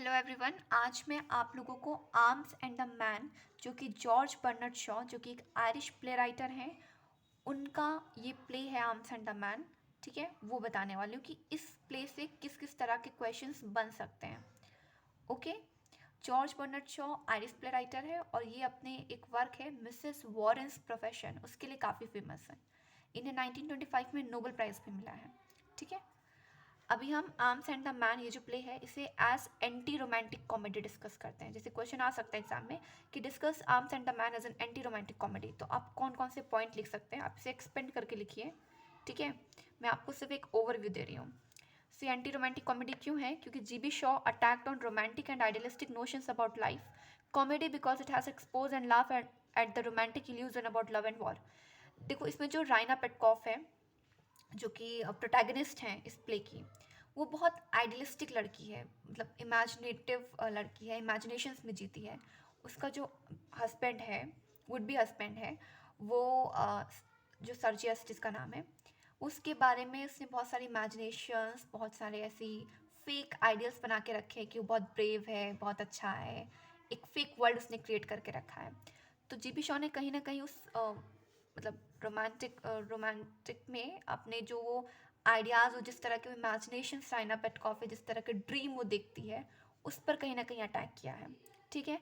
Hello everyone. आज मैं आप लोगों को आर्म्स एंड द मैन, जो कि जॉर्ज बर्नर्ड शॉ, जो कि एक आयरिश प्ले राइटर हैं, उनका ये प्ले है आर्म्स एंड द मैन। ठीक है, वो बताने वाली हूँ कि इस प्ले से किस किस तरह के क्वेश्चंस बन सकते हैं। Okay. George Bernard Shaw Irish play writer है और ये अपने एक वर्क है मिसेस वॉरेंस प्रोफेशन, उसके लिए काफ़ी फेमस है। इन्हें 1925 में नोबेल प्राइज़ भी मिला है। ठीक है। अभी हम आर्म्स एंड द मैन, ये जो प्ले है, इसे as anti romantic comedy discuss करते हैं। जैसे क्वेश्चन आ सकता है एग्जाम में कि discuss Arms and the Man as an anti romantic comedy, तो आप कौन कौन से पॉइंट लिख सकते हैं, आप इसे एक्सपेंड करके लिखिए। ठीक है, मैं आपको सिर्फ एक ओवरव्यू दे रही हूँ। सी एंटी रोमांटिक कॉमेडी क्यों है? क्योंकि GB Shaw attacked on romantic and idealistic notions about life. Comedy because it has expose and laugh at the romantic illusion about love and war. देखो, इसमें जो राइना पेटकॉफ है, जो कि प्रोटैगनिस्ट हैं इस प्ले की, वो बहुत आइडियलिस्टिक लड़की है, मतलब इमेजिनेटिव लड़की है, इमेजिनेशंस में जीती है। उसका जो हस्बैंड है, वुड बी हस्बैंड है, वो जो सर्जियस जिसका नाम है, उसके बारे में उसने बहुत सारी इमेजिनेशंस, बहुत सारे ऐसी फेक आइडियल्स बना के रखे हैं कि वो बहुत ब्रेव है, बहुत अच्छा है। एक फेक वर्ल्ड उसने क्रिएट करके रखा है। तो जीबी शॉ ने कहीं ना कहीं उस मतलब रोमांटिक में अपने जो वो आइडियाज़ और जिस तरह के इमेजिनेशन साइना पेटकॉफ है, जिस तरह के ड्रीम वो देखती है, उस पर कहीं ना कहीं अटैक किया है। ठीक है।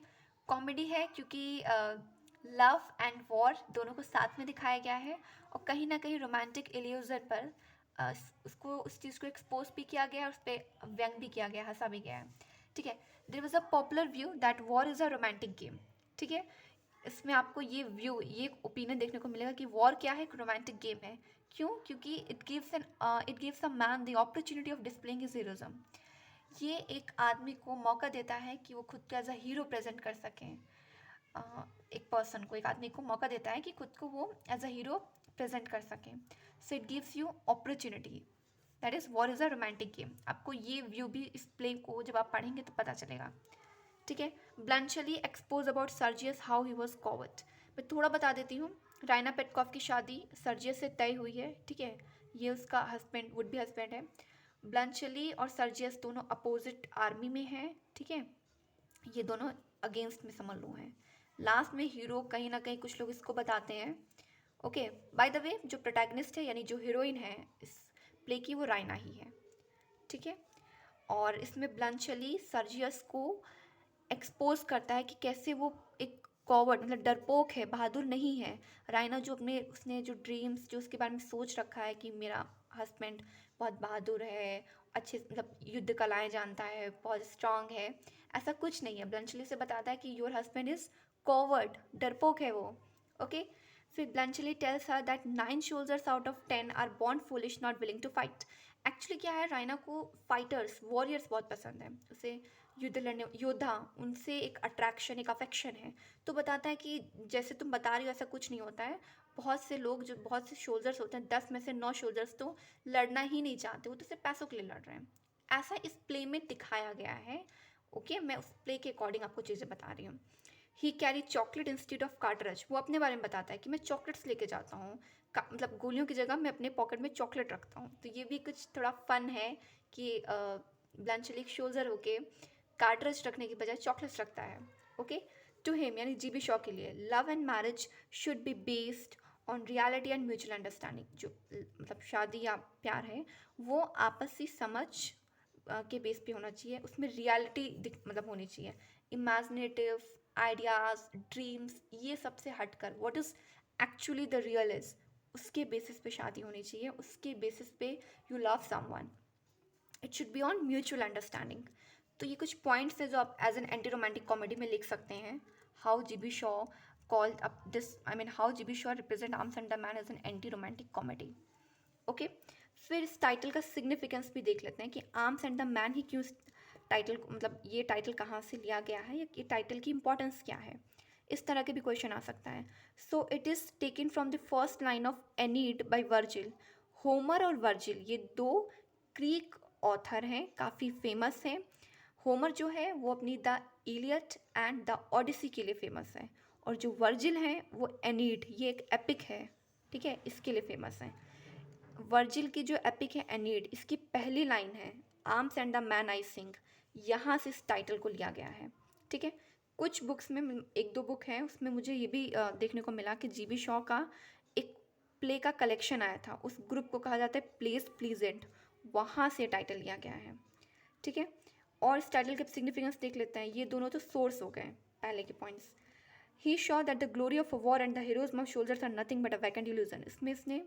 कॉमेडी है क्योंकि लव एंड वॉर दोनों को साथ में दिखाया गया है और कहीं ना कहीं रोमांटिक इल्यूजन पर उसको उस चीज़ को एक्सपोज भी किया गया है, उस पर व्यंग भी किया गया, हंसा भी गया है। ठीक है। There was a popular view that war is a romantic game. ठीक है। इसमें आपको ये व्यू, ये ओपिनियन देखने को मिलेगा कि वॉर क्या है, एक रोमांटिक गेम है। क्यों? क्योंकि it gives a man the opportunity of displaying his heroism. ये एक आदमी को मौका देता है कि वो खुद को एज अ हीरो प्रेजेंट कर सकें। एक पर्सन को, एक आदमी को मौका देता है कि खुद को वो एज अ हीरो प्रेजेंट कर सकें। So it gives you opportunity, that is war is a romantic game. आपको ये व्यू भी इस प्ले को जब आप पढ़ेंगे तो पता चलेगा। ठीक है। Bluntschli expose about Sergius how he was coward. मैं थोड़ा बता देती हूँ। राइना पेटकॉफ की शादी सर्जियस से तय हुई है। ठीक है, ये उसका हस्बैंड, वुड भी हस्बैंड है। ब्लंचली और सर्जियस दोनों अपोजिट आर्मी में हैं। ठीक है, ये दोनों अगेंस्ट में समझ लो हैं। लास्ट में हीरो, कहीं ना कहीं कुछ लोग इसको बताते हैं। ओके, बाय द वे, जो प्रोटैगनिस्ट है यानी जो हीरोइन है इस प्ले की, वो राइना ही है। ठीक है। और इसमें ब्लंचली सर्जियस को एक्सपोज करता है कि कैसे वो एक कॉवर्ड, मतलब डरपोक है, बहादुर नहीं है। राइना जो अपने, उसने जो ड्रीम्स, जो उसके बारे में सोच रखा है कि मेरा हस्बैंड बहुत बहादुर है, अच्छे मतलब युद्ध कलाएं जानता है, बहुत स्ट्रांग है, ऐसा कुछ नहीं है। ब्लंचली से बताता है कि योर हस्बैंड इज़ कॉवर्ड, डरपोक है वो। ओके। फिर Bluntschli tells her that 9 soldiers out of 10 are born foolish not willing to fight. Actually क्या है, राइना को फाइटर्स, वॉरियर्स बहुत पसंद है, उसे युद्ध लड़ने, योद्धा, उनसे एक अट्रैक्शन, एक अफेक्शन है। तो बताता है कि जैसे तुम बता रही हो ऐसा कुछ नहीं होता है। बहुत से लोग, जो बहुत से शोल्जर्स होते हैं, 10 में से 9 शोल्जर्स तो लड़ना ही नहीं चाहते, वो तो सिर्फ पैसों के लिए लड़ रहे हैं। ऐसा इस प्ले में दिखाया गया है। ओके, मैं उस प्ले के अकॉर्डिंग आपको चीज़ें बता रही हूँ। ही कैरी चॉकलेट इंस्टीड ऑफ कार्टरज। वो अपने बारे में बताता है कि मैं चॉकलेट्स लेके जाता हूँ, मतलब गोलियों की जगह मैं अपने पॉकेट में चॉकलेट रखता हूँ। तो ये भी कुछ थोड़ा फन है कि ब्लंचली शोल्जर होके कार्टरज रखने की बजाय चॉकलेट्स रखता है। ओके। टू हिम यानी जीबी शॉ के लिए, love and marriage should be based on reality and mutual understanding. जो मतलब शादी या प्यार है, वो आपसी समझ के बेस पे होना चाहिए, उसमें रियलिटी मतलब होनी चाहिए। इमेजिनेटिव आइडियाज़, ड्रीम्स, ये सबसे हटकर what is actually the real is, उसके बेसिस पे शादी होनी चाहिए, उसके बेसिस पे you love someone. It should be on mutual understanding. तो ये कुछ पॉइंट्स हैं जो आप as an anti romantic comedy में लिख सकते हैं। How GB Shaw called up this, I mean how GB Shaw represent Arms and the Man as an anti romantic comedy. Okay. फिर इस टाइटल का सिग्निफिकेंस भी देख लेते हैं कि आर्म्स एंड द मैन ही क्यों टाइटल, मतलब ये टाइटल कहाँ से लिया गया है, या ये टाइटल की इंपॉर्टेंस क्या है। इस तरह के भी क्वेश्चन आ सकता है। So it is taken from the first line of Aeneid by Virgil. Homer और वर्जिल ये दो ग्रीक ऑथर हैं, काफ़ी फेमस हैं। होमर जो है वो अपनी the Iliad and the Odyssey के लिए फेमस है, और जो वर्जिल हैं वो एनीड, ये एक एपिक है। ठीक है, इसके लिए फेमस है। वर्जिल की जो एपिक है एनीड, इसकी पहली लाइन है arms and the man I sing. यहाँ से इस टाइटल को लिया गया है, ठीक है। कुछ बुक्स में, एक दो बुक हैं उसमें मुझे ये भी देखने को मिला कि जीबी शॉ का एक प्ले का कलेक्शन आया था, उस ग्रुप को कहा जाता है प्लेस प्लीजेंट, वहाँ से टाइटल लिया गया है, ठीक है। और इस टाइटल के सिग्निफिकेंस देख लेते हैं। ये दोनों तो सोर्स हो गए पहले के points. He show that the glory of a war and the heroism of soldiers are nothing but a vacant illusion. इसमें इसने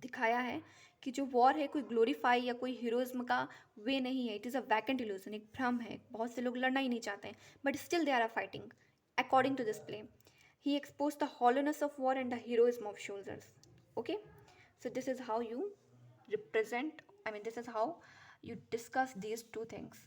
दिखाया है कि जो वॉर है कोई ग्लोरीफाई या कोई हीरोइज्म का वे नहीं है, it is a vacant illusion, एक भ्रम है। बहुत से लोग लड़ना ही नहीं चाहते हैं, but still they are fighting according to this play. He expose the hollowness of war and the heroism of soldiers. Okay, so this is how you represent, I mean, this is how you discuss these two things.